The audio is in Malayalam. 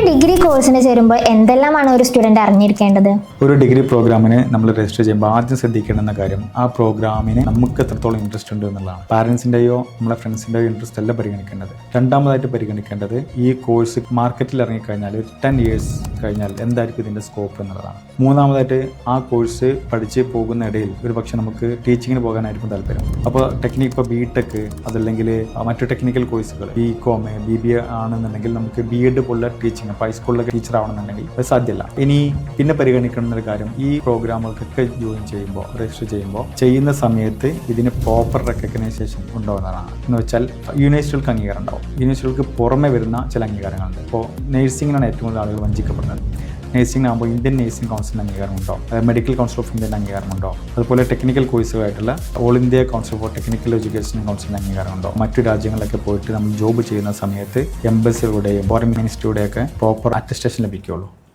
ഡിഗ്രി കോഴ്സിന് ചേരുമ്പോൾ എന്തെല്ലാമാണ് ഒരു സ്റ്റുഡന്റ് അറിഞ്ഞിരിക്കേണ്ടത്? ഒരു ഡിഗ്രി പ്രോഗ്രാമിന് നമ്മൾ രജിസ്റ്റർ ചെയ്യുമ്പോൾ ആദ്യം ശ്രദ്ധിക്കേണ്ടുന്ന കാര്യം ആ പ്രോഗ്രാമിന് നമുക്ക് എത്രത്തോളം ഇൻട്രസ്റ്റ് ഉണ്ട് എന്നുള്ളതാണ്. പാരൻസിൻ്റെയോ നമ്മളെ ഫ്രണ്ട്സിൻ്റെയോ ഇൻട്രസ്റ്റ് അല്ല പരിഗണിക്കേണ്ടത്. രണ്ടാമതായിട്ട് പരിഗണിക്കേണ്ടത് ഈ കോഴ്സ് മാർക്കറ്റിൽ ഇറങ്ങിക്കഴിഞ്ഞാൽ ഒരു 10 years കഴിഞ്ഞാൽ എന്തായിരിക്കും ഇതിൻ്റെ സ്കോപ്പ് എന്നുള്ളതാണ്. മൂന്നാമതായിട്ട് ആ കോഴ്സ് പഠിച്ച് പോകുന്ന ഇടയിൽ ഒരു പക്ഷേ നമുക്ക് ടീച്ചിങ്ങിന് പോകാനായിരിക്കും താല്പര്യം. അപ്പോൾ ഇപ്പോൾ BTech അതല്ലെങ്കിൽ മറ്റു ടെക്നിക്കൽ കോഴ്സുകൾ BCom BBA ആണെന്നുണ്ടെങ്കിൽ നമുക്ക് B.Ed പോലുള്ള ടീച്ചിങ് ഹൈസ്കൂളിലൊക്കെ ടീച്ചർ ആവണമെന്നുണ്ടെങ്കിൽ അത് സാധ്യമല്ല. ഇനി പിന്നെ പരിഗണിക്കുന്ന ഒരു കാര്യം, ഈ പ്രോഗ്രാമുകൾക്കൊക്കെ ജോയിൻ ചെയ്യുമ്പോൾ രജിസ്റ്റർ ചെയ്യുമ്പോൾ ചെയ്യുന്ന സമയത്ത് ഇതിന് പ്രോപ്പർ റെക്കഗ്നൈസേഷൻ ഉണ്ടാവുന്നതാണ്. എന്ന് വെച്ചാൽ യൂണിവേഴ്സിറ്റികൾക്ക് അംഗീകാരം ഉണ്ടാവും. യൂണിവേഴ്സിറ്റികൾക്ക് പുറമെ വരുന്ന ചില അംഗീകാരങ്ങളുണ്ട്. ഇപ്പോൾ നഴ്സിംഗിനാണ് ഏറ്റവും കൂടുതൽ ആളുകൾ വഞ്ചിക്കപ്പെടുന്നത്. നഴ്സിംഗിനാകുമ്പോൾ ഇന്ത്യൻ നഴ്സിംഗ് കൗൺസിലിൻ്റെ അംഗീകാരം ഉണ്ടാവും, മെഡിക്കൽ കൗൺസിൽ ഓഫ് ഇന്ത്യൻ്റെ അംഗീകാരം ഉണ്ടാവും. അതുപോലെ ടെക്നിക്കൽ കോഴ്സുകളായിട്ടുള്ള all India council for technical education കൗൺസിലിൻ്റെ അംഗീകാരം ഉണ്ടാവും. മറ്റു രാജ്യങ്ങളിലൊക്കെ പോയിട്ട് നമ്മൾ ജോബ് ചെയ്യുന്ന സമയത്ത് എംബസികളുടെയും ഫോറിൻ മിനിസ്ട്രിയുടെയൊക്കെ പ്രോപ്പർ അറ്റസ്റ്റേഷൻ ലഭിക്കുകയുള്ളൂ.